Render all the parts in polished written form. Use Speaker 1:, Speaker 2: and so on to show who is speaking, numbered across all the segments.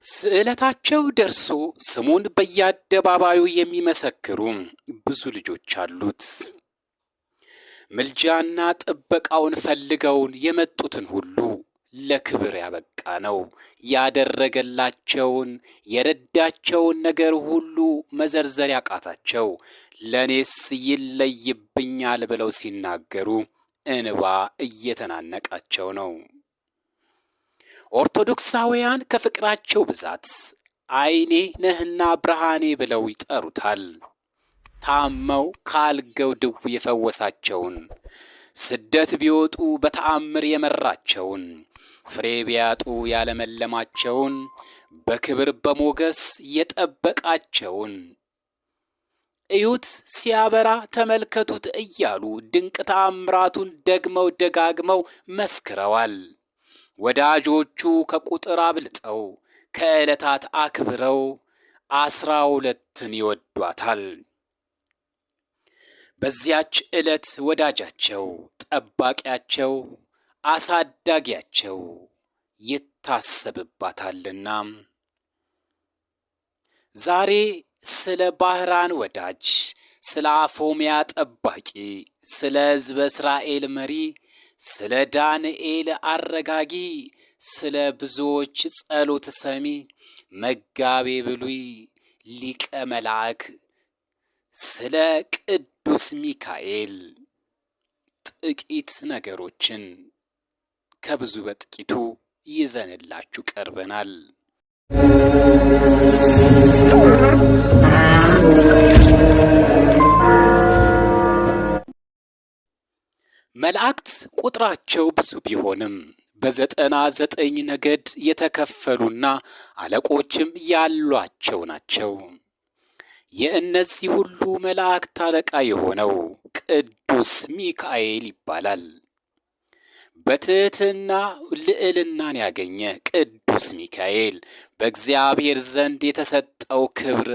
Speaker 1: ስዕለታቸው ደርሶ ስሙን በየአደባባዩ የሚመሰክሩ ብዙ ልጆች አሉት። ምልጃና ጥበቃውን ፈልገውን የመጡትን ሁሉ ለክብር ያበቃ ነው። ያደረገላቸውን የረዳቸውን ነገር ሁሉ መዘርዘር ያቃታቸው ለኔስ ይለይብኛል ብለው ሲናገሩ እንባ እየተናነቃቸው ነው። ኦርቶዶክሳውያን ከፍቅራቸው ብዛት ዓይኔ ነህና ብርሃኔ ብለው ይጠሩታል። ታመው ካልገው ድው የፈወሳቸውን፣ ስደት ቢወጡ በተአምር የመራቸውን፣ ፍሬ ቢያጡ ያለመለማቸውን፣ በክብር በሞገስ የጠበቃቸውን፣ እዩት ሲያበራ ተመልከቱት እያሉ ድንቅ ተአምራቱን ደግመው ደጋግመው መስክረዋል። ወዳጆቹ ከቁጥር አብልጠው ከዕለታት አክብረው 12ን ይወዷታል። በዚያች ዕለት ወዳጃቸው፣ ጠባቂያቸው፣ አሳዳጊያቸው ይታሰብባታልና። ዛሬ ስለ ባህራን ወዳጅ፣ ስለ አፎምያ ጠባቂ፣ ስለ ሕዝበ እስራኤል መሪ፣ ስለ ዳንኤል አረጋጊ፣ ስለ ብዙዎች ጸሎት ሰሚ መጋቤ ብሉይ ሊቀ መልአክ ስለ ቅዱስ ሚካኤል ጥቂት ነገሮችን ከብዙ በጥቂቱ ይዘንላችሁ ቀርበናል። መላእክት ቁጥራቸው ብዙ ቢሆንም በ99 ነገድ የተከፈሉና አለቆችም ያሏቸው ናቸው። የእነዚህ ሁሉ መላእክት አለቃ የሆነው ቅዱስ ሚካኤል ይባላል። በትሕትና ልዕልናን ያገኘ ቅዱስ ሚካኤል በእግዚአብሔር ዘንድ የተሰጠው ክብር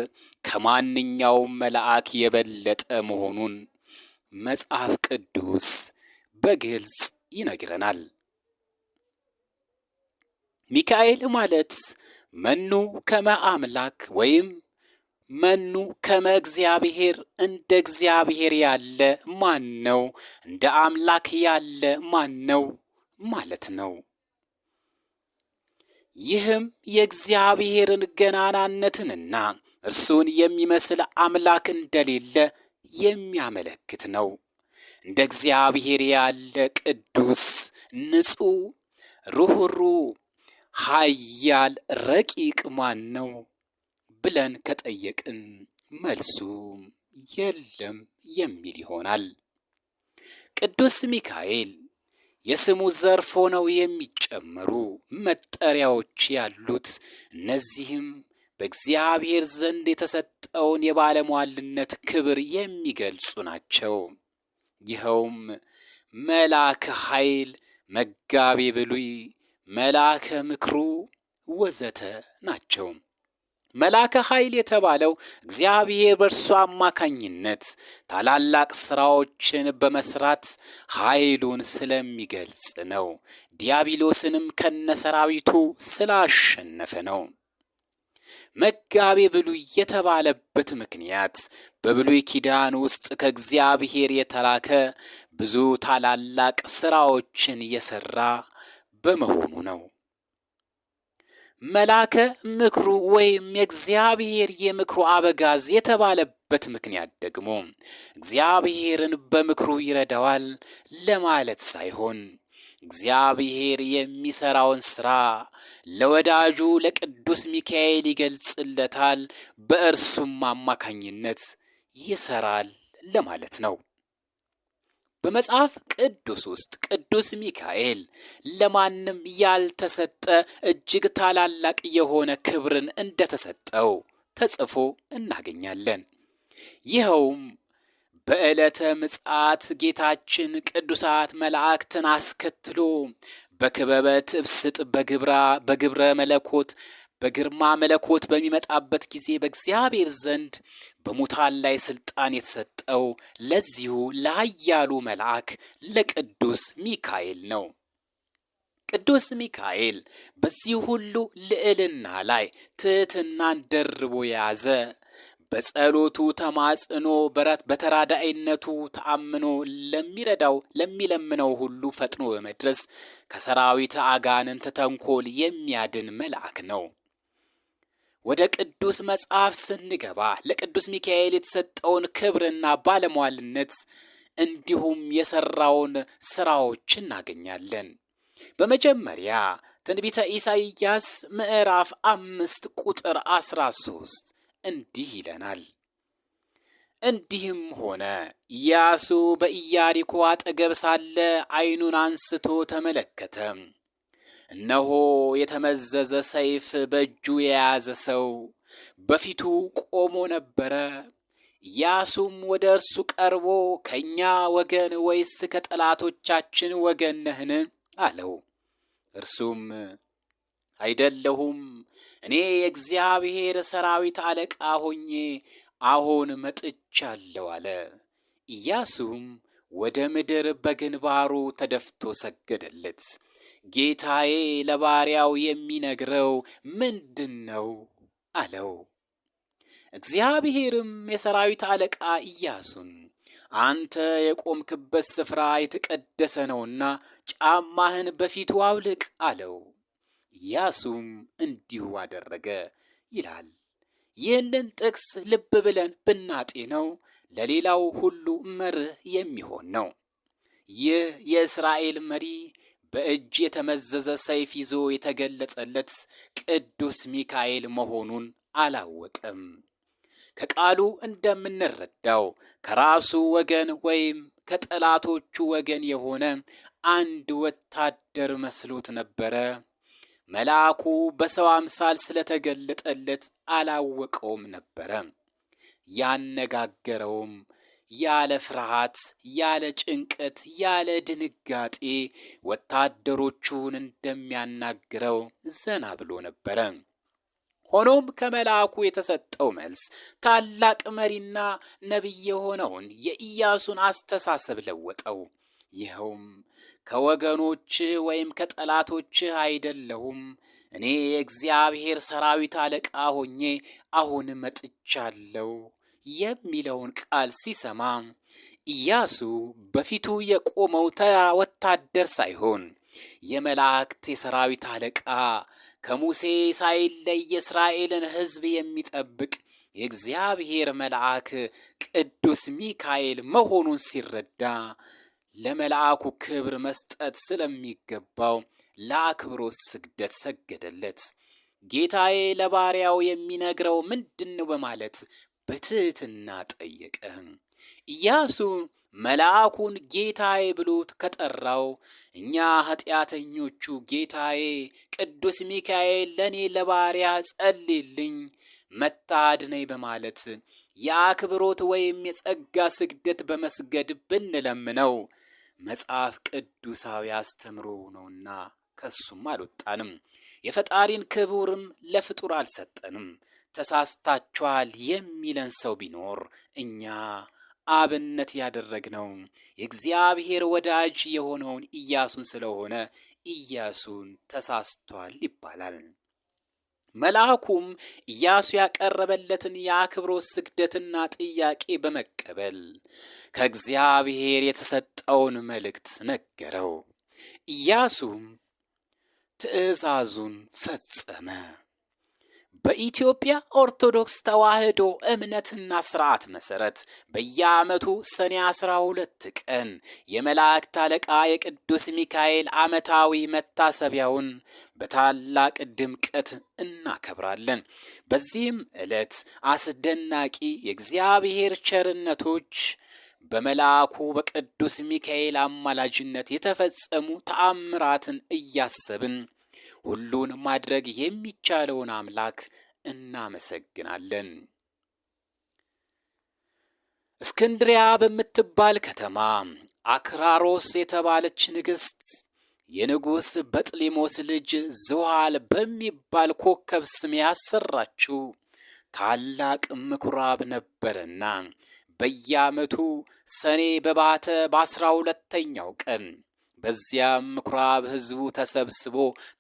Speaker 1: ከማንኛውም መልአክ የበለጠ መሆኑን መጽሐፍ ቅዱስ በግልጽ ይነግረናል። ሚካኤል ማለት መኑ ከመ አምላክ ወይም መኑ ከመ እግዚአብሔር፣ እንደ እግዚአብሔር ያለ ማን ነው? እንደ አምላክ ያለ ማን ነው ማለት ነው። ይህም የእግዚአብሔርን ገናናነትንና እርሱን የሚመስል አምላክ እንደሌለ የሚያመለክት ነው። እንደ እግዚአብሔር ያለ ቅዱስ፣ ንጹሕ፣ ሩኅሩኅ፣ ኃያል፣ ረቂቅ ማን ነው ብለን ከጠየቅን መልሱ የለም የሚል ይሆናል። ቅዱስ ሚካኤል የስሙ ዘርፍ ሆነው የሚጨመሩ መጠሪያዎች ያሉት፣ እነዚህም በእግዚአብሔር ዘንድ የተሰጠውን የባለሟልነት ክብር የሚገልጹ ናቸው። ይኸውም መልአከ ኃይል፣ መጋቤ ብሉይ፣ መልአከ ምክሩ ወዘተ ናቸው። መልአከ ኃይል የተባለው እግዚአብሔር በእርሱ አማካኝነት ታላላቅ ሥራዎችን በመስራት ኃይሉን ስለሚገልጽ ነው። ዲያብሎስንም ከነሰራዊቱ ስላሸነፈ ነው። መጋቤ ብሉይ የተባለበት ምክንያት በብሉይ ኪዳን ውስጥ ከእግዚአብሔር የተላከ ብዙ ታላላቅ ሥራዎችን የሠራ በመሆኑ ነው። መልአከ ምክሩ ወይም የእግዚአብሔር የምክሩ አበጋዝ የተባለበት ምክንያት ደግሞ እግዚአብሔርን በምክሩ ይረዳዋል ለማለት ሳይሆን እግዚአብሔር የሚሠራውን ሥራ ለወዳጁ ለቅዱስ ሚካኤል ይገልጽለታል፣ በእርሱም አማካኝነት ይሠራል ለማለት ነው። በመጽሐፍ ቅዱስ ውስጥ ቅዱስ ሚካኤል ለማንም ያልተሰጠ እጅግ ታላላቅ የሆነ ክብርን እንደተሰጠው ተጽፎ እናገኛለን። ይኸውም በዕለተ ምጽአት ጌታችን ቅዱሳት መላእክትን አስከትሎ በክበበ ትብስጥ በግብረ መለኮት በግርማ መለኮት በሚመጣበት ጊዜ በእግዚአብሔር ዘንድ በሙታን ላይ ስልጣን የተሰጠው ለዚሁ ለኃያሉ መልአክ ለቅዱስ ሚካኤል ነው። ቅዱስ ሚካኤል በዚህ ሁሉ ልዕልና ላይ ትሕትናን ደርቦ የያዘ በጸሎቱ ተማጽኖ በተራዳኢነቱ ተአምኖ ለሚረዳው ለሚለምነው ሁሉ ፈጥኖ በመድረስ ከሰራዊት አጋንንት ተንኮል የሚያድን መልአክ ነው። ወደ ቅዱስ መጽሐፍ ስንገባ ለቅዱስ ሚካኤል የተሰጠውን ክብርና ባለሟልነት እንዲሁም የሰራውን ስራዎች እናገኛለን። በመጀመሪያ ትንቢተ ኢሳይያስ ምዕራፍ 5 ቁጥር 13 እንዲህ ይለናል። እንዲህም ሆነ ኢያሱ በኢያሪኮ አጠገብ ሳለ ዓይኑን አንስቶ ተመለከተ፣ እነሆ የተመዘዘ ሰይፍ በእጁ የያዘ ሰው በፊቱ ቆሞ ነበረ። ኢያሱም ወደ እርሱ ቀርቦ ከእኛ ወገን ወይስ ከጠላቶቻችን ወገን ነህን? አለው። እርሱም አይደለሁም፣ እኔ የእግዚአብሔር ሰራዊት አለቃ ሆኜ አሁን መጥቻለሁ አለ። ኢያሱም ወደ ምድር በግንባሩ ተደፍቶ ሰገደለት። ጌታዬ ለባሪያው የሚነግረው ምንድን ነው? አለው። እግዚአብሔርም የሰራዊት አለቃ ኢያሱን አንተ የቆምክበት ስፍራ የተቀደሰ ነውና ጫማህን በፊቱ አውልቅ አለው። ኢያሱም እንዲሁ አደረገ ይላል። ይህንን ጥቅስ ልብ ብለን ብናጤነው ለሌላው ሁሉ መርህ የሚሆን ነው። ይህ የእስራኤል መሪ በእጅ የተመዘዘ ሰይፍ ይዞ የተገለጸለት ቅዱስ ሚካኤል መሆኑን አላወቀም። ከቃሉ እንደምንረዳው ከራሱ ወገን ወይም ከጠላቶቹ ወገን የሆነ አንድ ወታደር መስሎት ነበረ። መልአኩ በሰው አምሳል ስለተገለጠለት አላወቀውም ነበረ። ያነጋገረውም ያለ ፍርሃት፣ ያለ ጭንቀት፣ ያለ ድንጋጤ ወታደሮቹን እንደሚያናግረው ዘና ብሎ ነበረ። ሆኖም ከመልአኩ የተሰጠው መልስ ታላቅ መሪና ነቢይ የሆነውን የኢያሱን አስተሳሰብ ለወጠው። ይኸውም ከወገኖች ወይም ከጠላቶች አይደለሁም፣ እኔ የእግዚአብሔር ሰራዊት አለቃ ሆኜ አሁን መጥቻለሁ የሚለውን ቃል ሲሰማ ኢያሱ በፊቱ የቆመው ተራ ወታደር ሳይሆን የመላእክት የሰራዊት አለቃ ከሙሴ ሳይለይ የእስራኤልን ሕዝብ የሚጠብቅ የእግዚአብሔር መልአክ ቅዱስ ሚካኤል መሆኑን ሲረዳ ለመልአኩ ክብር መስጠት ስለሚገባው ለአክብሮት ስግደት ሰገደለት። ጌታዬ ለባሪያው የሚነግረው ምንድነው? በማለት በትሕትና ጠየቀ። ኢያሱ መልአኩን ጌታዬ ብሎት ከጠራው እኛ ኃጢአተኞቹ ጌታዬ ቅዱስ ሚካኤል ለኔ ለባሪያ ጸልይልኝ መታድነኝ በማለት የአክብሮት ወይም የጸጋ ስግደት በመስገድ ብንለምነው መጽሐፍ ቅዱሳዊ አስተምሮ ነውና ከሱም አልወጣንም። የፈጣሪን ክብርም ለፍጡር አልሰጠንም። ተሳስታችኋል የሚለን ሰው ቢኖር እኛ አብነት ያደረግነው የእግዚአብሔር ወዳጅ የሆነውን ኢያሱን ስለሆነ ኢያሱን ተሳስቷል ይባላል። መልአኩም ኢያሱ ያቀረበለትን የአክብሮት ስግደትና ጥያቄ በመቀበል ከእግዚአብሔር የተሰጠውን መልእክት ነገረው። ኢያሱም ትእዛዙን ፈጸመ። በኢትዮጵያ ኦርቶዶክስ ተዋሕዶ እምነትና ሥርዓት መሠረት በየዓመቱ ሰኔ 12 ቀን የመላእክት አለቃ የቅዱስ ሚካኤል ዓመታዊ መታሰቢያውን በታላቅ ድምቀት እናከብራለን። በዚህም ዕለት አስደናቂ የእግዚአብሔር ቸርነቶች በመልአኩ በቅዱስ ሚካኤል አማላጅነት የተፈጸሙ ተአምራትን እያሰብን ሁሉን ማድረግ የሚቻለውን አምላክ እናመሰግናለን። እስክንድሪያ በምትባል ከተማ አክራሮስ የተባለች ንግሥት የንጉሥ በጥሊሞስ ልጅ ዝዋል በሚባል ኮከብ ስም ያሰራችው ታላቅ ምኩራብ ነበረና በየዓመቱ ሰኔ በባተ በ12ኛው ቀን በዚያም ምኩራብ ሕዝቡ ተሰብስቦ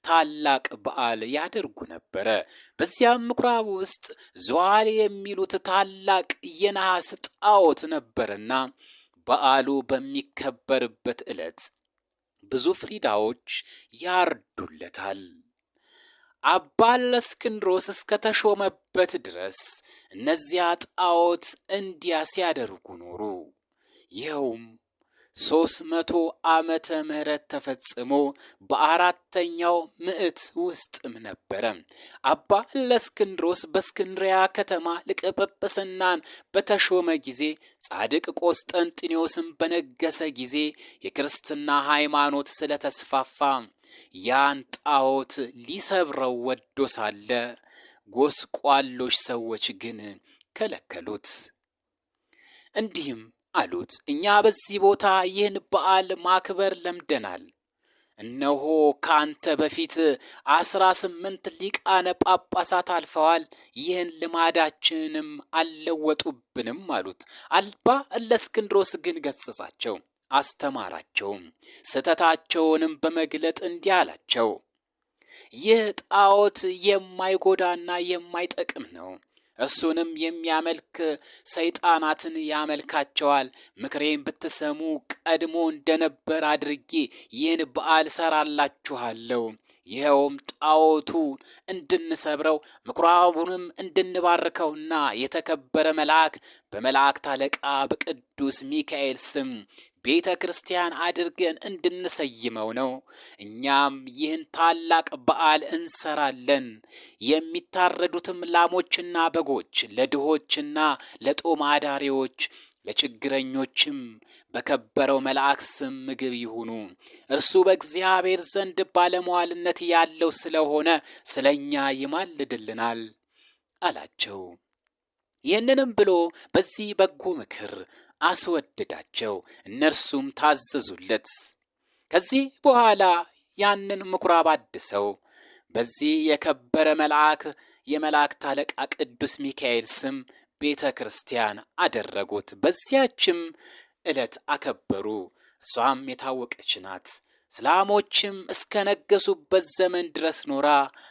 Speaker 1: ታላቅ በዓል ያደርጉ ነበረ። በዚያም ምኩራብ ውስጥ ዙዋል የሚሉት ታላቅ የነሐስ ጣዖት ነበርና በዓሉ በሚከበርበት ዕለት ብዙ ፍሪዳዎች ያርዱለታል። አባ እለእስክንድሮስ እስከተሾመበት ድረስ እነዚያ ጣዖት እንዲያ ሲያደርጉ ኖሩ። ይኸውም 300 ዓመተ ምህረት ተፈጽሞ በአራተኛው ምዕት ውስጥም ነበረ። አባ እለእስክንድሮስ በእስክንድርያ ከተማ ሊቀ ጵጵስናን በተሾመ ጊዜ፣ ጻድቅ ቆስጠንጢኖስም በነገሰ ጊዜ የክርስትና ሃይማኖት ስለተስፋፋ ያን ጣዖት ሊሰብረው ወዶ ሳለ ጎስቋሎች ሰዎች ግን ከለከሉት። እንዲህም አሉት፣ እኛ በዚህ ቦታ ይህን በዓል ማክበር ለምደናል። እነሆ ካንተ በፊት 18 ሊቃነ ጳጳሳት አልፈዋል፣ ይህን ልማዳችንም አልለወጡብንም አሉት። አባ እለእስክንድሮስ ግን ገሰጻቸው፣ አስተማራቸውም። ስህተታቸውንም በመግለጥ እንዲህ አላቸው፣ ይህ ጣዖት የማይጎዳና የማይጠቅም ነው። እሱንም የሚያመልክ ሰይጣናትን ያመልካቸዋል። ምክሬን ብትሰሙ ቀድሞ እንደነበር አድርጌ ይህን በዓል ሰራላችኋለሁ። ይኸውም ጣዖቱ እንድንሰብረው ምኩራቡንም እንድንባርከውና የተከበረ መልአክ በመላእክት አለቃ በቅዱስ ሚካኤል ስም ቤተ ክርስቲያን አድርገን እንድንሰይመው ነው። እኛም ይህን ታላቅ በዓል እንሰራለን። የሚታረዱትም ላሞችና በጎች ለድሆችና ለጦም አዳሪዎች ለችግረኞችም በከበረው መልአክ ስም ምግብ ይሁኑ። እርሱ በእግዚአብሔር ዘንድ ባለሟልነት ያለው ስለሆነ ስለኛ ይማልድልናል አላቸው። ይህንንም ብሎ በዚህ በጎ ምክር አስወደዳቸው። እነርሱም ታዘዙለት። ከዚህ በኋላ ያንን ምኩራብ አድሰው በዚህ የከበረ መልአክ የመላእክት አለቃ ቅዱስ ሚካኤል ስም ቤተ ክርስቲያን አደረጉት። በዚያችም ዕለት አከበሩ። እሷም የታወቀች ናት። እስላሞችም እስከነገሱበት ዘመን ድረስ ኖራ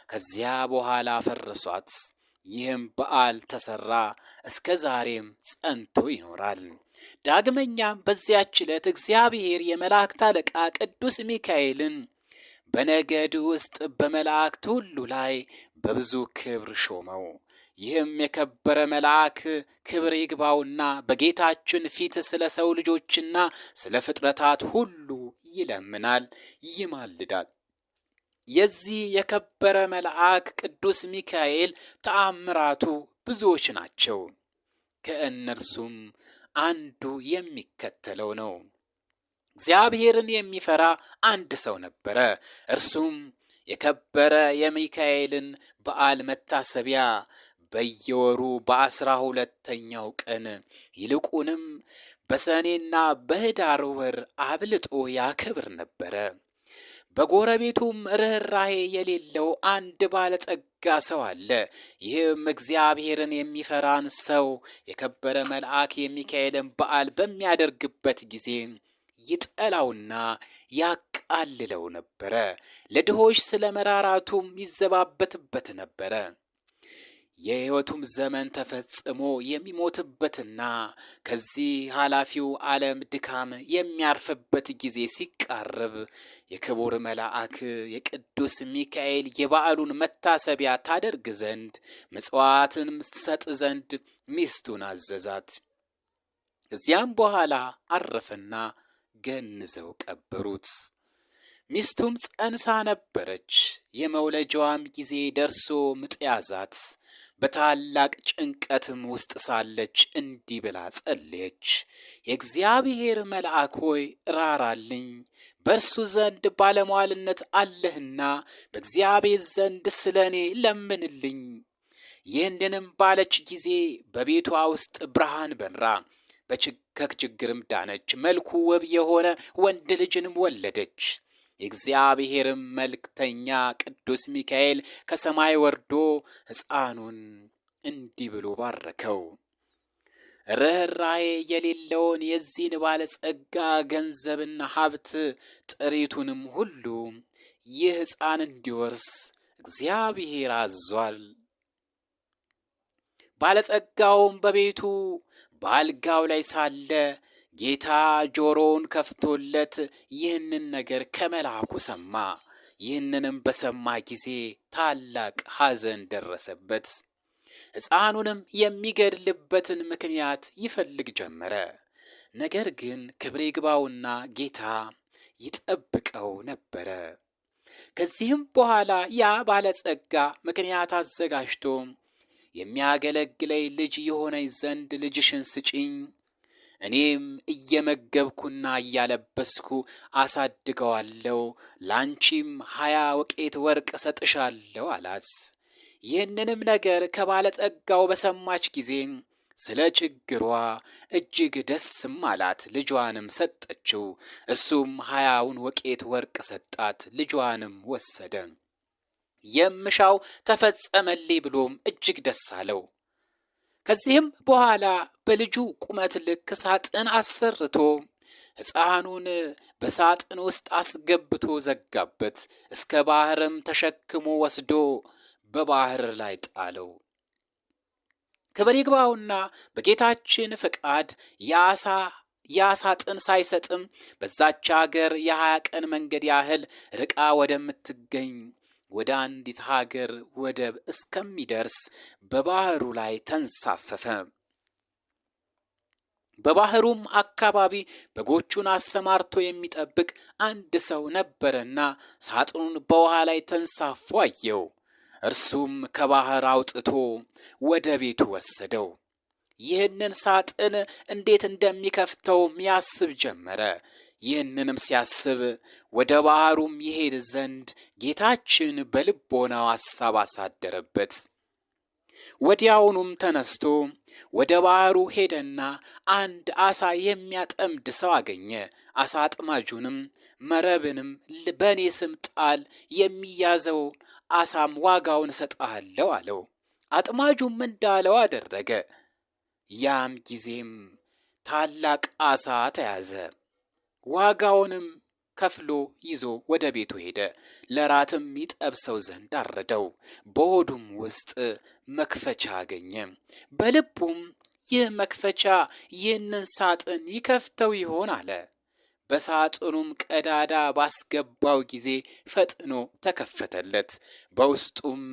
Speaker 1: ከዚያ በኋላ ፈረሷት። ይህም በዓል ተሰራ፣ እስከ ዛሬም ጸንቶ ይኖራል። ዳግመኛም በዚያች ዕለት እግዚአብሔር የመላእክት አለቃ ቅዱስ ሚካኤልን በነገድ ውስጥ በመላእክት ሁሉ ላይ በብዙ ክብር ሾመው። ይህም የከበረ መልአክ ክብር ይግባውና በጌታችን ፊት ስለ ሰው ልጆችና ስለ ፍጥረታት ሁሉ ይለምናል፣ ይማልዳል። የዚህ የከበረ መልአክ ቅዱስ ሚካኤል ተአምራቱ ብዙዎች ናቸው። ከእነርሱም አንዱ የሚከተለው ነው። እግዚአብሔርን የሚፈራ አንድ ሰው ነበረ። እርሱም የከበረ የሚካኤልን በዓል መታሰቢያ በየወሩ በ12ኛው ቀን ይልቁንም በሰኔና በህዳር ወር አብልጦ ያከብር ነበረ። በጎረቤቱም ርኅራኄ የሌለው አንድ ባለጸጋ ሰው አለ። ይህም እግዚአብሔርን የሚፈራን ሰው የከበረ መልአክ የሚካኤልን በዓል በሚያደርግበት ጊዜ ይጠላውና ያቃልለው ነበረ። ለድሆች ስለ መራራቱም ይዘባበትበት ነበረ። የሕይወቱም ዘመን ተፈጽሞ የሚሞትበትና ከዚህ ኃላፊው ዓለም ድካም የሚያርፍበት ጊዜ ሲቃረብ የክቡር መልአክ የቅዱስ ሚካኤል የበዓሉን መታሰቢያ ታደርግ ዘንድ ምጽዋትንም ትሰጥ ዘንድ ሚስቱን አዘዛት። ከዚያም በኋላ አረፈና ገንዘው ቀበሩት። ሚስቱም ጸንሳ ነበረች። የመውለጃዋም ጊዜ ደርሶ ምጥ ያዛት። በታላቅ ጭንቀትም ውስጥ ሳለች እንዲህ ብላ ጸለየች። የእግዚአብሔር መልአክ ሆይ ራራልኝ፣ በእርሱ ዘንድ ባለሟልነት አለህና በእግዚአብሔር ዘንድ ስለ እኔ ለምንልኝ። ይህንንም ባለች ጊዜ በቤቷ ውስጥ ብርሃን በራ፣ ከችግርም ዳነች። መልኩ ውብ የሆነ ወንድ ልጅንም ወለደች። የእግዚአብሔርም መልእክተኛ ቅዱስ ሚካኤል ከሰማይ ወርዶ ሕፃኑን እንዲህ ብሎ ባረከው። ርኅራኄ የሌለውን የዚህን ባለጸጋ ገንዘብና ሀብት ጥሪቱንም ሁሉ ይህ ሕፃን እንዲወርስ እግዚአብሔር አዟል። ባለጸጋውም በቤቱ በአልጋው ላይ ሳለ ጌታ ጆሮውን ከፍቶለት ይህንን ነገር ከመልአኩ ሰማ። ይህንንም በሰማ ጊዜ ታላቅ ሐዘን ደረሰበት። ሕፃኑንም የሚገድልበትን ምክንያት ይፈልግ ጀመረ። ነገር ግን ክብር ይግባውና ጌታ ይጠብቀው ነበረ። ከዚህም በኋላ ያ ባለጸጋ ምክንያት አዘጋጅቶ የሚያገለግለኝ ልጅ የሆነኝ ዘንድ ልጅሽን ስጪኝ፣ እኔም እየመገብኩና እያለበስኩ አሳድገዋለሁ፣ ላንቺም 20 ወቄት ወርቅ እሰጥሻለሁ አላት። ይህንንም ነገር ከባለጸጋው በሰማች ጊዜ ስለ ችግሯ እጅግ ደስም አላት። ልጇንም ሰጠችው። እሱም 20 ወቄት ወርቅ ሰጣት። ልጇንም ወሰደ። የምሻው ተፈጸመልኝ ብሎም እጅግ ደስ አለው። ከዚህም በኋላ በልጁ ቁመት ልክ ሳጥን አሰርቶ ሕፃኑን በሳጥን ውስጥ አስገብቶ ዘጋበት። እስከ ባህርም ተሸክሞ ወስዶ በባህር ላይ ጣለው። ክብር ይግባውና በጌታችን ፈቃድ ያ ሳጥን ሳይሰጥም በዛች አገር የ20 ቀን መንገድ ያህል ርቃ ወደምትገኝ ወደ አንዲት ሀገር ወደብ እስከሚደርስ በባህሩ ላይ ተንሳፈፈ። በባህሩም አካባቢ በጎቹን አሰማርቶ የሚጠብቅ አንድ ሰው ነበረና ሳጥኑን በውሃ ላይ ተንሳፎ አየው። እርሱም ከባህር አውጥቶ ወደ ቤቱ ወሰደው። ይህንን ሳጥን እንዴት እንደሚከፍተውም ያስብ ጀመረ። ይህንንም ሲያስብ ወደ ባህሩም ይሄድ ዘንድ ጌታችን በልቦናው ሐሳብ አሳደረበት። ወዲያውኑም ተነስቶ ወደ ባህሩ ሄደና አንድ ዓሣ የሚያጠምድ ሰው አገኘ። ዓሣ አጥማጁንም መረብንም በእኔ ስም ጣል፣ የሚያዘው ዓሣም ዋጋውን እሰጥሃለሁ አለው። አጥማጁም እንዳለው አደረገ። ያም ጊዜም ታላቅ ዓሣ ተያዘ። ዋጋውንም ከፍሎ ይዞ ወደ ቤቱ ሄደ። ለራትም ይጠብሰው ዘንድ አረደው። በሆዱም ውስጥ መክፈቻ አገኘ። በልቡም ይህ መክፈቻ ይህንን ሳጥን ይከፍተው ይሆን አለ። በሳጥኑም ቀዳዳ ባስገባው ጊዜ ፈጥኖ ተከፈተለት። በውስጡም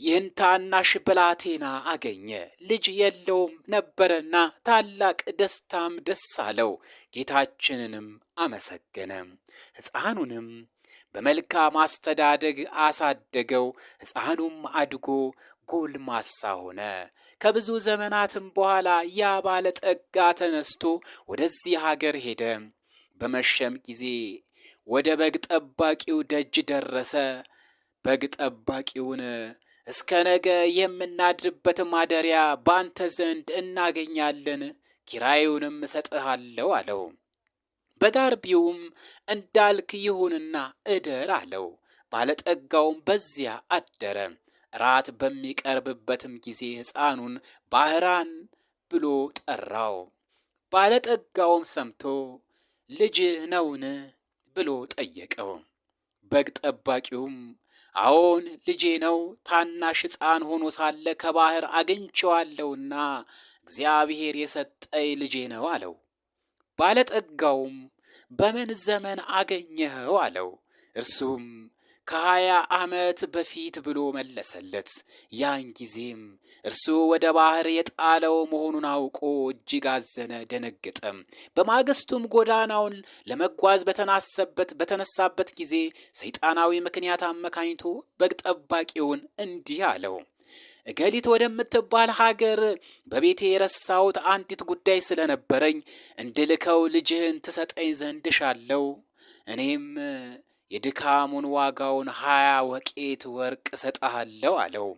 Speaker 1: ይህን ታናሽ ብላቴና አገኘ። ልጅ የለውም ነበረና ታላቅ ደስታም ደስ አለው። ጌታችንንም አመሰገነ። ሕፃኑንም በመልካም አስተዳደግ አሳደገው። ሕፃኑም አድጎ ጎልማሳ ሆነ። ከብዙ ዘመናትም በኋላ ያ ባለጠጋ ተነስቶ ወደዚህ ሀገር ሄደ። በመሸም ጊዜ ወደ በግ ጠባቂው ደጅ ደረሰ። በግ ጠባቂውን እስከ ነገ የምናድርበት ማደሪያ ባንተ ዘንድ እናገኛለን፣ ኪራዩንም እሰጥሃለሁ አለው። በጋርቢውም እንዳልክ ይሁንና እደር አለው። ባለጠጋውም በዚያ አደረ። ራት በሚቀርብበትም ጊዜ ሕፃኑን ባህራን ብሎ ጠራው። ባለጠጋውም ሰምቶ ልጅ ነውን ብሎ ጠየቀው። በግ ጠባቂውም አዎን ልጄ ነው፣ ታናሽ ሕፃን ሆኖ ሳለ ከባህር አግኝቼዋለሁና እግዚአብሔር የሰጠኝ ልጄ ነው አለው። ባለጠጋውም በምን ዘመን አገኘኸው አለው። እርሱም ከ20 ዓመት በፊት ብሎ መለሰለት። ያን ጊዜም እርሱ ወደ ባህር የጣለው መሆኑን አውቆ እጅግ አዘነ፣ ደነገጠም። በማግስቱም ጎዳናውን ለመጓዝ በተነሳበት ጊዜ ሰይጣናዊ ምክንያት አመካኝቶ በግ ጠባቂውን እንዲህ አለው፣ እገሊት ወደምትባል ሀገር በቤቴ የረሳሁት አንዲት ጉዳይ ስለነበረኝ እንድልከው ልጅህን ትሰጠኝ ዘንድ እሻለሁ። እኔም የድካሙን ዋጋውን 20 ወቄት ወርቅ እሰጥሃለሁ አለው።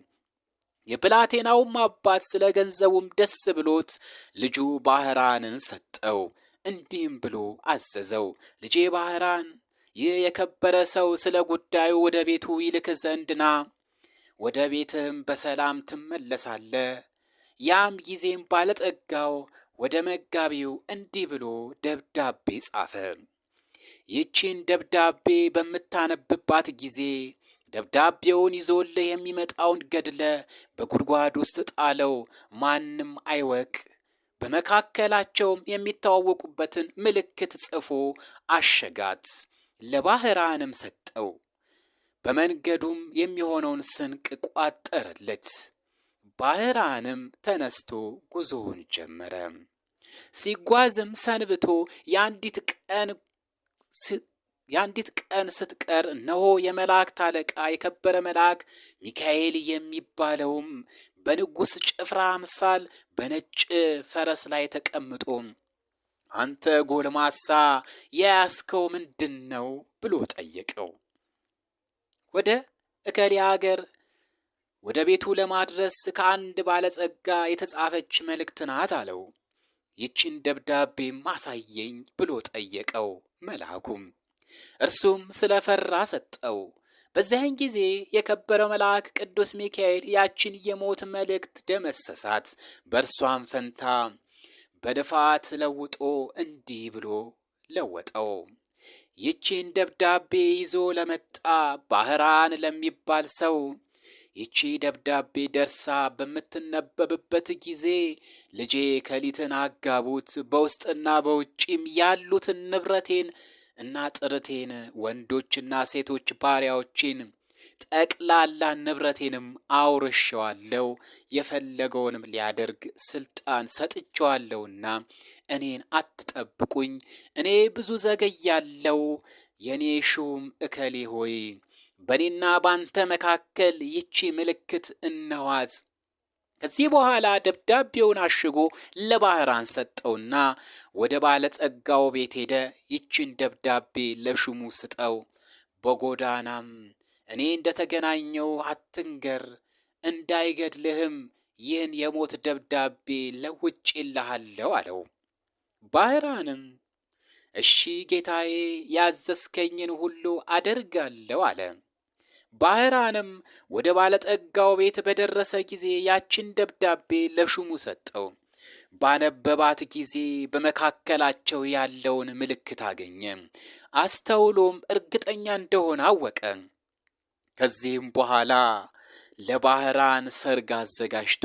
Speaker 1: የብላቴናውም አባት ስለ ገንዘቡም ደስ ብሎት ልጁ ባህራንን ሰጠው። እንዲህም ብሎ አዘዘው፣ ልጄ ባህራን፣ ይህ የከበረ ሰው ስለ ጉዳዩ ወደ ቤቱ ይልክ ዘንድ ና፣ ወደ ቤትህም በሰላም ትመለሳለህ። ያም ጊዜም ባለጠጋው ወደ መጋቢው እንዲህ ብሎ ደብዳቤ ጻፈ። ይህችን ደብዳቤ በምታነብባት ጊዜ ደብዳቤውን ይዞልህ የሚመጣውን ገድለ በጉድጓድ ውስጥ ጣለው፣ ማንም አይወቅ። በመካከላቸውም የሚተዋወቁበትን ምልክት ጽፎ አሸጋት፣ ለባህራንም ሰጠው። በመንገዱም የሚሆነውን ስንቅ ቋጠረለት። ባህራንም ተነስቶ ጉዞውን ጀመረ። ሲጓዝም ሰንብቶ የአንዲት ቀን ስትቀር እነሆ የመላእክት አለቃ የከበረ መልአክ ሚካኤል የሚባለውም በንጉሥ ጭፍራ አምሳል በነጭ ፈረስ ላይ ተቀምጦ አንተ ጎልማሳ የያዝከው ምንድን ነው ብሎ ጠየቀው። ወደ እከሌ አገር ወደ ቤቱ ለማድረስ ከአንድ ባለጸጋ የተጻፈች መልእክት ናት አለው። ይችን ደብዳቤም አሳየኝ ብሎ ጠየቀው መልአኩም። እርሱም ስለፈራ ሰጠው። በዚያን ጊዜ የከበረው መልአክ ቅዱስ ሚካኤል ያችን የሞት መልእክት ደመሰሳት። በእርሷም ፈንታ በድፋት ለውጦ እንዲህ ብሎ ለወጠው። ይችን ደብዳቤ ይዞ ለመጣ ባህራን ለሚባል ሰው ይቺ ደብዳቤ ደርሳ በምትነበብበት ጊዜ ልጄ ከሊትን አጋቡት፣ በውስጥና በውጪም ያሉትን ንብረቴን እና ጥርቴን፣ ወንዶችና ሴቶች ባሪያዎቼን፣ ጠቅላላ ንብረቴንም አውርሼዋለሁ፣ የፈለገውንም ሊያደርግ ስልጣን ሰጥቼዋለሁና እኔን አትጠብቁኝ፣ እኔ ብዙ ዘገያለሁ። የኔ ሹም እከሌ ሆይ በእኔና ባንተ መካከል ይቺ ምልክት እነዋት። ከዚህ በኋላ ደብዳቤውን አሽጎ ለባህራን ሰጠውና ወደ ባለጸጋው ቤት ሄደ። ይችን ደብዳቤ ለሹሙ ስጠው፣ በጎዳናም እኔ እንደተገናኘው አትንገር፣ እንዳይገድልህም ይህን የሞት ደብዳቤ ለውጬልሃለሁ አለው። ባህራንም እሺ ጌታዬ፣ ያዘዝከኝን ሁሉ አደርጋለሁ አለ። ባህራንም ወደ ባለጠጋው ቤት በደረሰ ጊዜ ያችን ደብዳቤ ለሹሙ ሰጠው። ባነበባት ጊዜ በመካከላቸው ያለውን ምልክት አገኘ። አስተውሎም እርግጠኛ እንደሆነ አወቀ። ከዚህም በኋላ ለባህራን ሰርግ አዘጋጅቶ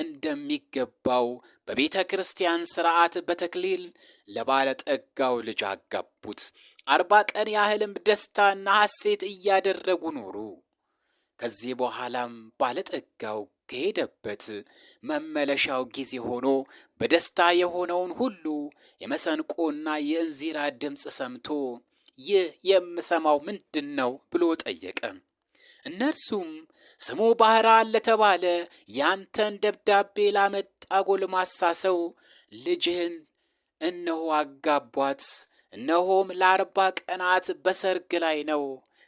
Speaker 1: እንደሚገባው በቤተ ክርስቲያን ሥርዓት በተክሊል ለባለጠጋው ልጅ አጋቡት። 40 ቀን ያህልም ደስታና ሐሴት እያደረጉ ኖሩ። ከዚህ በኋላም ባለጠጋው ከሄደበት መመለሻው ጊዜ ሆኖ በደስታ የሆነውን ሁሉ የመሰንቆና የእንዚራ ድምፅ ሰምቶ ይህ የምሰማው ምንድን ነው ብሎ ጠየቀ። እነርሱም ስሙ ባህራን ለተባለ ያንተን ደብዳቤ ላመጣ ጎልማሳ ሰው ልጅህን እነሆ አጋቧት፣ እነሆም ለ40 ቀናት በሰርግ ላይ ነው።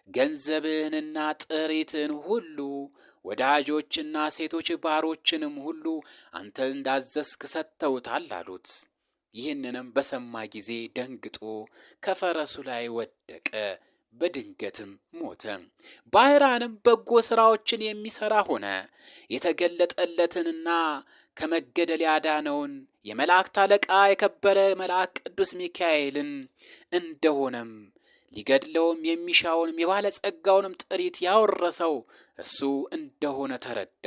Speaker 1: ገንዘብህንና ጥሪትን ሁሉ ወዳጆችና ሴቶች ባሮችንም ሁሉ አንተ እንዳዘዝክ ሰጥተውታል አሉት። ይህንንም በሰማ ጊዜ ደንግጦ ከፈረሱ ላይ ወደቀ፣ በድንገትም ሞተ። ባህራንም በጎ ሥራዎችን የሚሠራ ሆነ። የተገለጠለትንና ከመገደል ያዳነውን የመላእክት አለቃ የከበረ መልአክ ቅዱስ ሚካኤልን እንደሆነም ሊገድለውም የሚሻውንም የባለጸጋውንም ጥሪት ያወረሰው እርሱ እንደሆነ ተረዳ።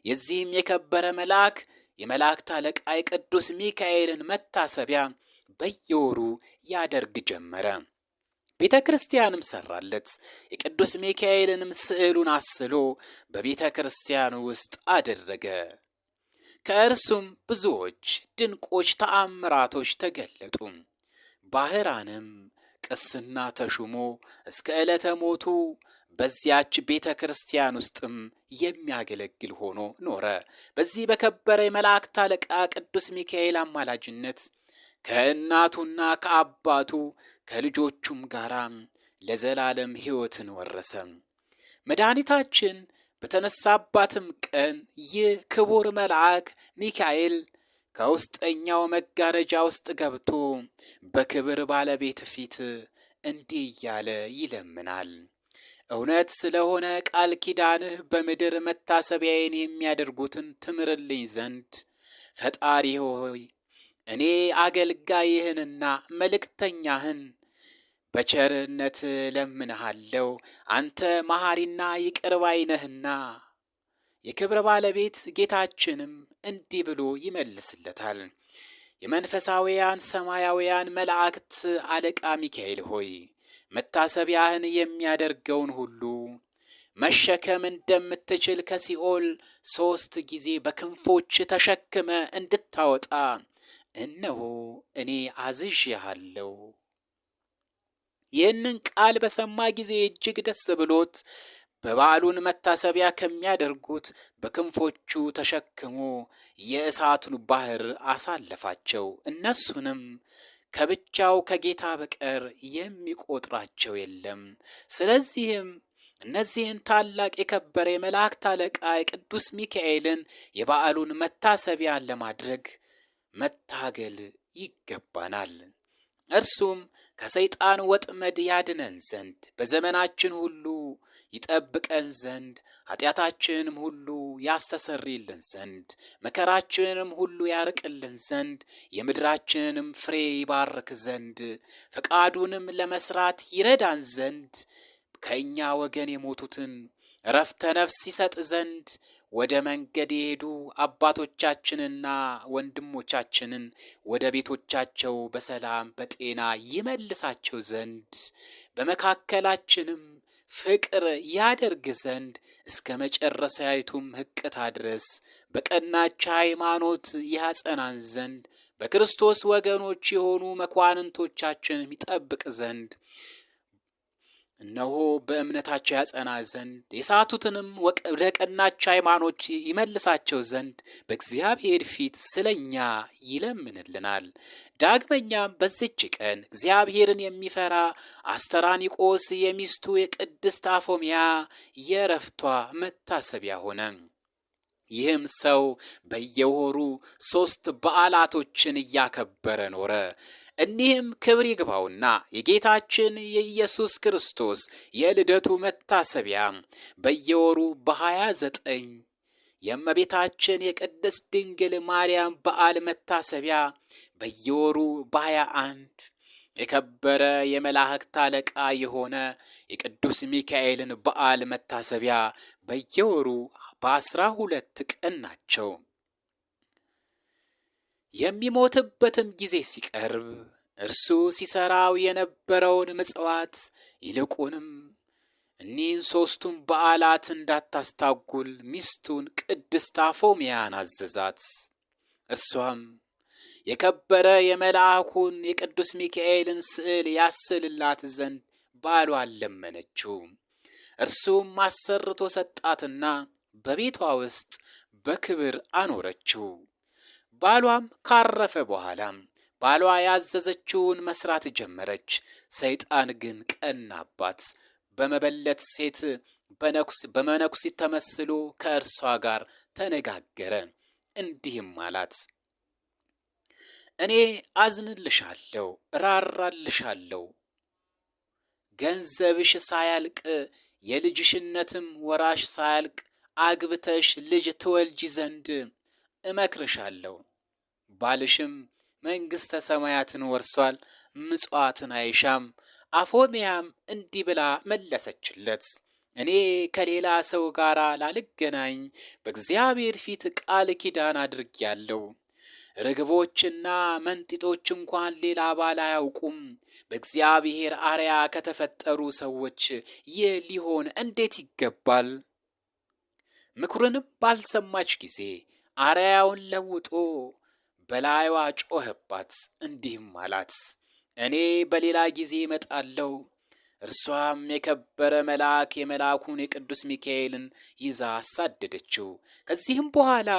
Speaker 1: የዚህም የከበረ መልአክ የመላእክት አለቃ የቅዱስ ሚካኤልን መታሰቢያ በየወሩ ያደርግ ጀመረ። ቤተ ክርስቲያንም ሰራለት። የቅዱስ ሚካኤልንም ስዕሉን አስሎ በቤተ ክርስቲያኑ ውስጥ አደረገ። ከእርሱም ብዙዎች ድንቆች ተአምራቶች ተገለጡ። ባህራንም ቅስና ተሹሞ እስከ ዕለተ ሞቱ በዚያች ቤተ ክርስቲያን ውስጥም የሚያገለግል ሆኖ ኖረ። በዚህ በከበረ የመላእክት አለቃ ቅዱስ ሚካኤል አማላጅነት ከእናቱና ከአባቱ ከልጆቹም ጋር ለዘላለም ሕይወትን ወረሰ። መድኃኒታችን በተነሳባትም ቀን ይህ ክቡር መልአክ ሚካኤል ከውስጠኛው መጋረጃ ውስጥ ገብቶ በክብር ባለቤት ፊት እንዲህ እያለ ይለምናል። እውነት ስለሆነ ቃል ኪዳንህ በምድር መታሰቢያዬን የሚያደርጉትን ትምርልኝ ዘንድ ፈጣሪ ሆይ እኔ አገልጋይህንና መልእክተኛህን በቸርነት ለምንሃለው። አንተ መሐሪና ይቅር ባይ ነህና። የክብር ባለቤት ጌታችንም እንዲህ ብሎ ይመልስለታል። የመንፈሳውያን ሰማያውያን መላእክት አለቃ ሚካኤል ሆይ መታሰቢያህን የሚያደርገውን ሁሉ መሸከም እንደምትችል ከሲኦል 3 ጊዜ በክንፎች ተሸክመ እንድታወጣ እነሆ እኔ አዝዤሃለሁ። ይህንን ቃል በሰማ ጊዜ እጅግ ደስ ብሎት በበዓሉን መታሰቢያ ከሚያደርጉት በክንፎቹ ተሸክሞ የእሳቱን ባህር አሳለፋቸው። እነሱንም ከብቻው ከጌታ በቀር የሚቆጥራቸው የለም። ስለዚህም እነዚህን ታላቅ የከበረ የመላእክት አለቃ የቅዱስ ሚካኤልን የበዓሉን መታሰቢያ ለማድረግ መታገል ይገባናል። እርሱም ከሰይጣን ወጥመድ ያድነን ዘንድ በዘመናችን ሁሉ ይጠብቀን ዘንድ ኃጢአታችንም ሁሉ ያስተሰርይልን ዘንድ መከራችንም ሁሉ ያርቅልን ዘንድ የምድራችንንም ፍሬ ይባርክ ዘንድ ፈቃዱንም ለመስራት ይረዳን ዘንድ ከእኛ ወገን የሞቱትን ዕረፍተ ነፍስ ይሰጥ ዘንድ ወደ መንገድ የሄዱ አባቶቻችንና ወንድሞቻችንን ወደ ቤቶቻቸው በሰላም በጤና ይመልሳቸው ዘንድ በመካከላችንም ፍቅር ያደርግ ዘንድ እስከ መጨረሻይቱም ሕቅታ ድረስ በቀናች ሃይማኖት ያጸናን ዘንድ በክርስቶስ ወገኖች የሆኑ መኳንንቶቻችን ይጠብቅ ዘንድ እነሆ በእምነታቸው ያጸና ዘንድ የሳቱትንም ወደ ቀናች ሃይማኖት ይመልሳቸው ዘንድ በእግዚአብሔር ፊት ስለኛ ይለምንልናል። ዳግመኛም በዚች ቀን እግዚአብሔርን የሚፈራ አስተራኒቆስ የሚስቱ የቅድስት አፎምያ የዕረፍቷ መታሰቢያ ሆነ። ይህም ሰው በየወሩ 3 በዓላቶችን እያከበረ ኖረ። እኒህም ክብር ይግባውና የጌታችን የኢየሱስ ክርስቶስ የልደቱ መታሰቢያ በየወሩ በ29፣ የእመቤታችን የቅድስት ድንግል ማርያም በዓል መታሰቢያ በየወሩ በ21፣ የከበረ የመላእክት አለቃ የሆነ የቅዱስ ሚካኤልን በዓል መታሰቢያ በየወሩ በ12 ቀን ናቸው። የሚሞትበትም ጊዜ ሲቀርብ እርሱ ሲሰራው የነበረውን ምጽዋት ይልቁንም እኒህን 3ቱን በዓላት እንዳታስታጉል ሚስቱን ቅድስት አፎምያን አዘዛት። እርሷም የከበረ የመልአኩን የቅዱስ ሚካኤልን ስዕል ያስልላት ዘንድ ባሏን ለመነችው። እርሱም አሰርቶ ሰጣትና በቤቷ ውስጥ በክብር አኖረችው። ባሏም ካረፈ በኋላ ባሏ ያዘዘችውን መስራት ጀመረች። ሰይጣን ግን ቀናባት። በመበለት ሴት በመነኩሲት ተመስሎ ከእርሷ ጋር ተነጋገረ። እንዲህም አላት፣ እኔ አዝንልሻለሁ፣ እራራልሻለሁ። ገንዘብሽ ሳያልቅ የልጅሽነትም ወራሽ ሳያልቅ አግብተሽ ልጅ ትወልጂ ዘንድ እመክርሻለሁ። ባልሽም መንግሥተ ሰማያትን ወርሷል፣ ምጽዋትን አይሻም። አፎምያም እንዲህ ብላ መለሰችለት፣ እኔ ከሌላ ሰው ጋር ላልገናኝ በእግዚአብሔር ፊት ቃል ኪዳን አድርጌያለሁ። ርግቦችና መንጢጦች እንኳን ሌላ ባል አያውቁም። በእግዚአብሔር አርአያ ከተፈጠሩ ሰዎች ይህ ሊሆን እንዴት ይገባል? ምክሩንም ባልሰማች ጊዜ አርአያውን ለውጦ በላይዋ ጮኸባት፣ እንዲህም አላት፣ እኔ በሌላ ጊዜ እመጣለሁ። እርሷም የከበረ መልአክ የመልአኩን የቅዱስ ሚካኤልን ይዛ አሳደደችው። ከዚህም በኋላ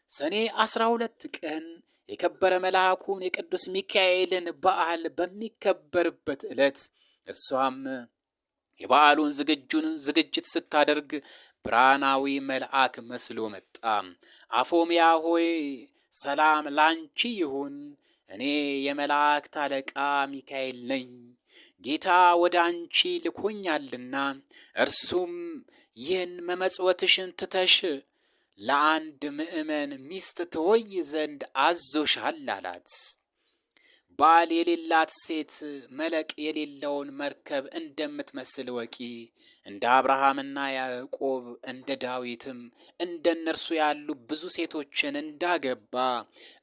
Speaker 1: ሰኔ 12 ቀን የከበረ መልአኩን የቅዱስ ሚካኤልን በዓል በሚከበርበት ዕለት እርሷም የበዓሉን ዝግጅት ስታደርግ ብርሃናዊ መልአክ መስሎ መጣ። አፎምያ ሆይ ሰላም ላንቺ ይሁን፣ እኔ የመላእክት አለቃ ሚካኤል ነኝ። ጌታ ወደ አንቺ ልኮኛልና እርሱም ይህን መመጽወትሽን ትተሽ ለአንድ ምእመን ሚስት ትሆኝ ዘንድ አዞሻል አላት። ባል የሌላት ሴት መለቅ የሌለውን መርከብ እንደምትመስል ወቂ። እንደ አብርሃምና ያዕቆብ እንደ ዳዊትም እንደ እነርሱ ያሉ ብዙ ሴቶችን እንዳገባ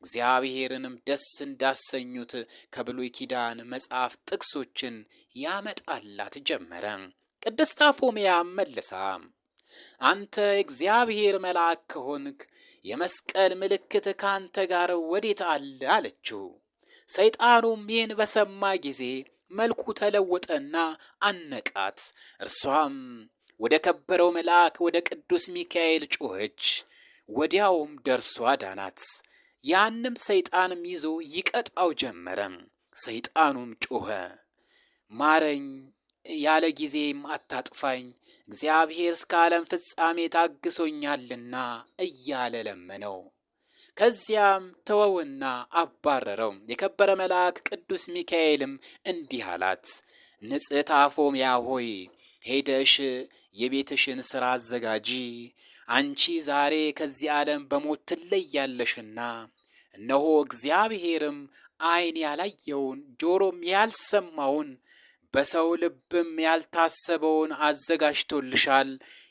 Speaker 1: እግዚአብሔርንም ደስ እንዳሰኙት ከብሉይ ኪዳን መጽሐፍ ጥቅሶችን ያመጣላት ጀመረ። ቅድስት አፎምያም መልሳ አንተ እግዚአብሔር መልአክ ከሆንክ የመስቀል ምልክት ካንተ ጋር ወዴት አለ አለችው። ሰይጣኑም ይህን በሰማ ጊዜ መልኩ ተለወጠና አነቃት። እርሷም ወደ ከበረው መልአክ ወደ ቅዱስ ሚካኤል ጮኸች። ወዲያውም ደርሶ አዳናት። ያንም ሰይጣንም ይዞ ይቀጣው ጀመረ። ሰይጣኑም ጮኸ፣ ማረኝ፣ ያለ ጊዜም አታጥፋኝ፣ እግዚአብሔር እስከ ዓለም ፍጻሜ ታግሶኛልና እያለ ለመነው። ከዚያም ተወውና አባረረው። የከበረ መልአክ ቅዱስ ሚካኤልም እንዲህ አላት፣ ንጽሕት አፎምያ ሆይ ሄደሽ የቤትሽን ሥራ አዘጋጂ። አንቺ ዛሬ ከዚህ ዓለም በሞት ትለያለሽና እነሆ እግዚአብሔርም ዓይን ያላየውን ጆሮም ያልሰማውን በሰው ልብም ያልታሰበውን አዘጋጅቶልሻል።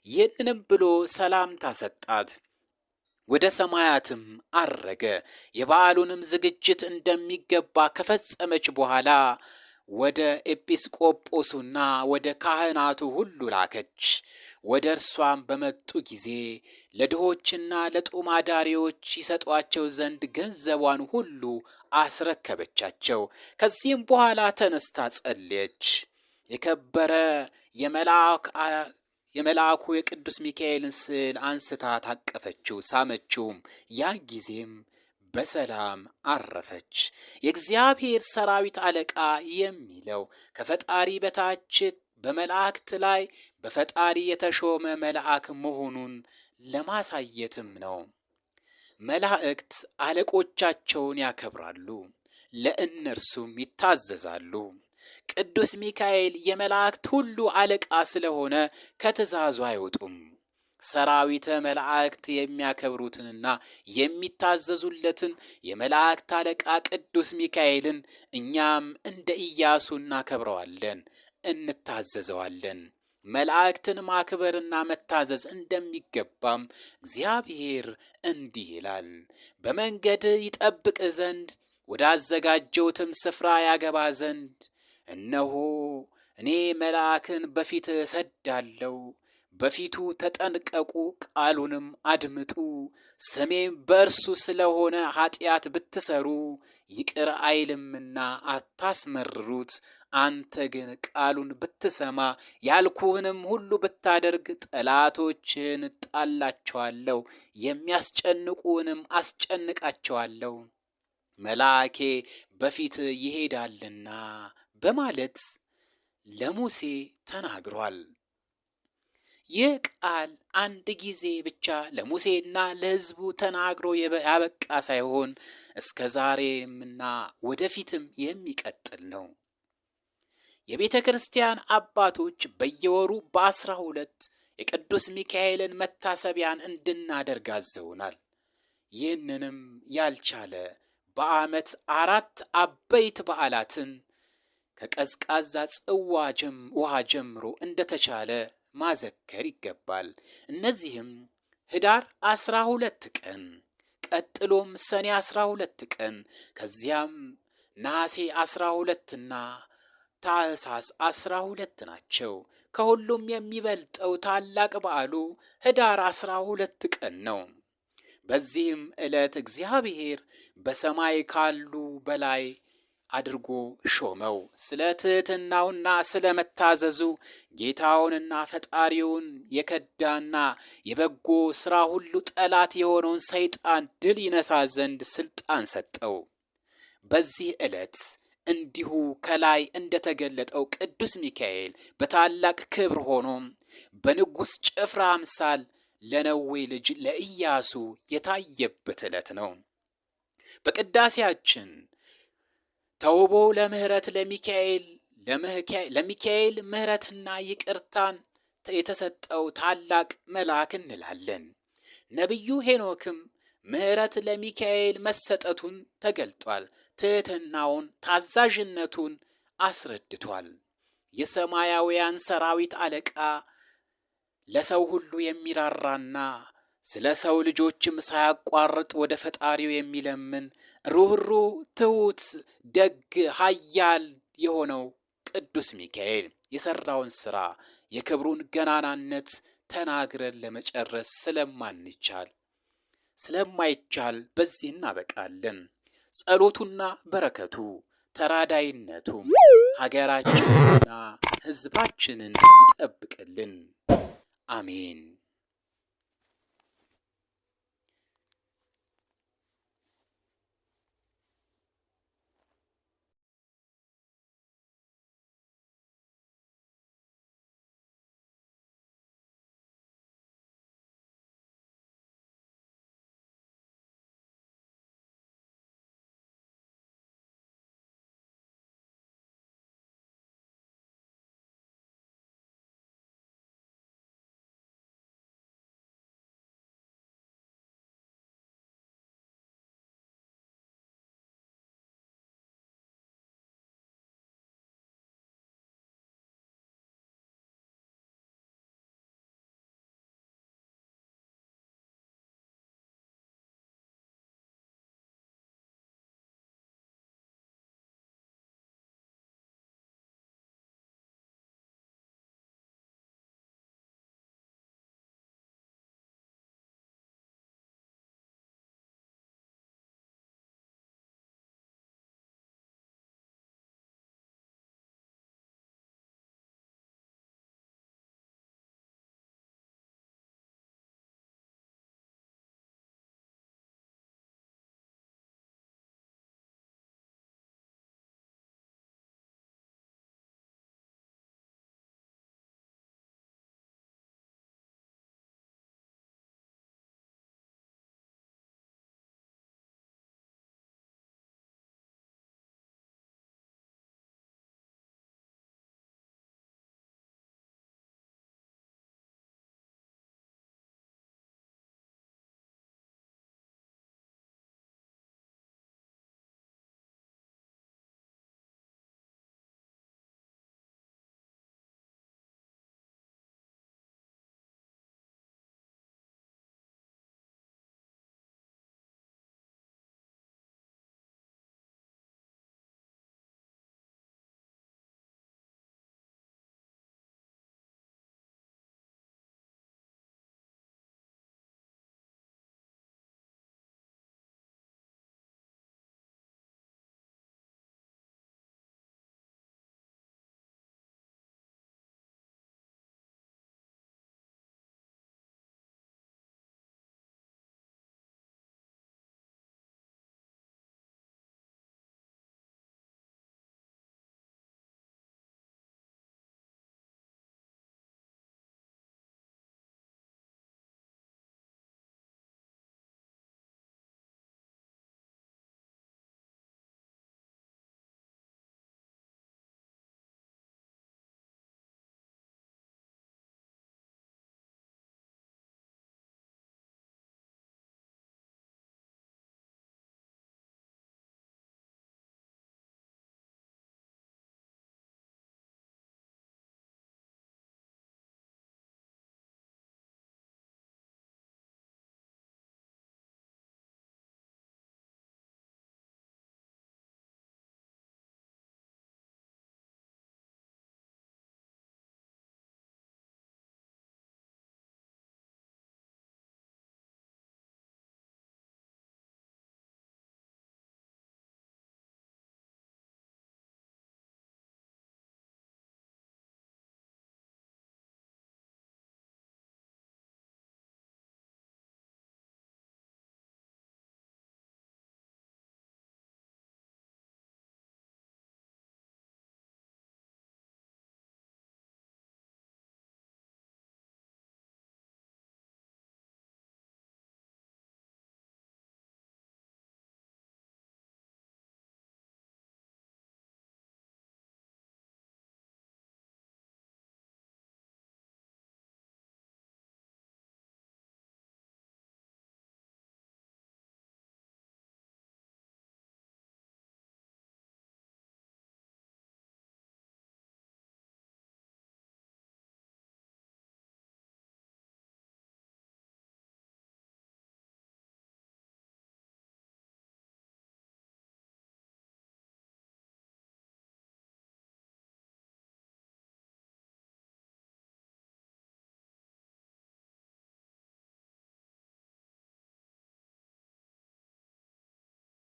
Speaker 1: ይህንንም ብሎ ሰላምታ ሰጣት። ወደ ሰማያትም አረገ። የበዓሉንም ዝግጅት እንደሚገባ ከፈጸመች በኋላ ወደ ኤጲስቆጶሱና ወደ ካህናቱ ሁሉ ላከች። ወደ እርሷም በመጡ ጊዜ ለድሆችና ለጦም አዳሪዎች ይሰጧቸው ዘንድ ገንዘቧን ሁሉ አስረከበቻቸው። ከዚህም በኋላ ተነስታ ጸለየች። የከበረ የመልአኩ የቅዱስ ሚካኤልን ስዕል አንስታ ታቀፈችው፣ ሳመችውም። ያን ጊዜም በሰላም አረፈች። የእግዚአብሔር ሰራዊት አለቃ የሚለው ከፈጣሪ በታች በመላእክት ላይ በፈጣሪ የተሾመ መልአክ መሆኑን ለማሳየትም ነው። መላእክት አለቆቻቸውን ያከብራሉ፣ ለእነርሱም ይታዘዛሉ። ቅዱስ ሚካኤል የመላእክት ሁሉ አለቃ ስለሆነ ከትእዛዙ አይወጡም። ሰራዊተ መላእክት የሚያከብሩትንና የሚታዘዙለትን የመላእክት አለቃ ቅዱስ ሚካኤልን እኛም እንደ ኢያሱ እናከብረዋለን፣ እንታዘዘዋለን። መላእክትን ማክበርና መታዘዝ እንደሚገባም እግዚአብሔር እንዲህ ይላል፣ በመንገድ ይጠብቅ ዘንድ ወዳዘጋጀውትም ስፍራ ያገባ ዘንድ እነሆ እኔ መልአክን በፊት እሰዳለሁ። በፊቱ ተጠንቀቁ፣ ቃሉንም አድምጡ። ስሜም በእርሱ ስለሆነ ኃጢአት ብትሰሩ ይቅር አይልምና አታስመርሩት። አንተ ግን ቃሉን ብትሰማ ያልኩህንም ሁሉ ብታደርግ ጠላቶችን እጣላቸዋለሁ፣ የሚያስጨንቁንም አስጨንቃቸዋለሁ። መልአኬ በፊት ይሄዳልና በማለት ለሙሴ ተናግሯል። ይህ ቃል አንድ ጊዜ ብቻ ለሙሴና ለሕዝቡ ተናግሮ ያበቃ ሳይሆን እስከ ዛሬምና ወደፊትም የሚቀጥል ነው። የቤተ ክርስቲያን አባቶች በየወሩ በ12 የቅዱስ ሚካኤልን መታሰቢያን እንድናደርግ አዘውናል። ይህንንም ያልቻለ በዓመት 4 አበይት በዓላትን ከቀዝቃዛ ጽዋ ውሃ ጀምሮ እንደተቻለ ማዘከር ይገባል። እነዚህም ህዳር 12 ቀን፣ ቀጥሎም ሰኔ 12 ቀን፣ ከዚያም ነሐሴ 12ና ታኅሳስ 12 ናቸው። ከሁሉም የሚበልጠው ታላቅ በዓሉ ህዳር 12 ቀን ነው። በዚህም ዕለት እግዚአብሔር በሰማይ ካሉ በላይ አድርጎ ሾመው። ስለ ትሕትናውና ስለ መታዘዙ ጌታውንና ፈጣሪውን የከዳና የበጎ ሥራ ሁሉ ጠላት የሆነውን ሰይጣን ድል ይነሳ ዘንድ ሥልጣን ሰጠው። በዚህ ዕለት እንዲሁ ከላይ እንደተገለጠው ቅዱስ ሚካኤል በታላቅ ክብር ሆኖ በንጉሥ ጭፍራ አምሳል ለነዌ ልጅ ለኢያሱ የታየበት ዕለት ነው። በቅዳሴያችን ተውቦ ለምህረት ለሚካኤል ለሚካኤል ምሕረትና ይቅርታን የተሰጠው ታላቅ መልአክ እንላለን። ነቢዩ ሄኖክም ምሕረት ለሚካኤል መሰጠቱን ተገልጧል። ትሕትናውን፣ ታዛዥነቱን አስረድቷል። የሰማያውያን ሰራዊት አለቃ ለሰው ሁሉ የሚራራና ስለ ሰው ልጆችም ሳያቋርጥ ወደ ፈጣሪው የሚለምን ሩህሩህ፣ ትሑት፣ ደግ፣ ኃያል የሆነው ቅዱስ ሚካኤል የሠራውን ሥራ የክብሩን ገናናነት ተናግረን ለመጨረስ ስለማይቻል በዚህ እናበቃለን። ጸሎቱና በረከቱ ተራዳይነቱ ሀገራችንንና ሕዝባችንን ይጠብቅልን። አሜን።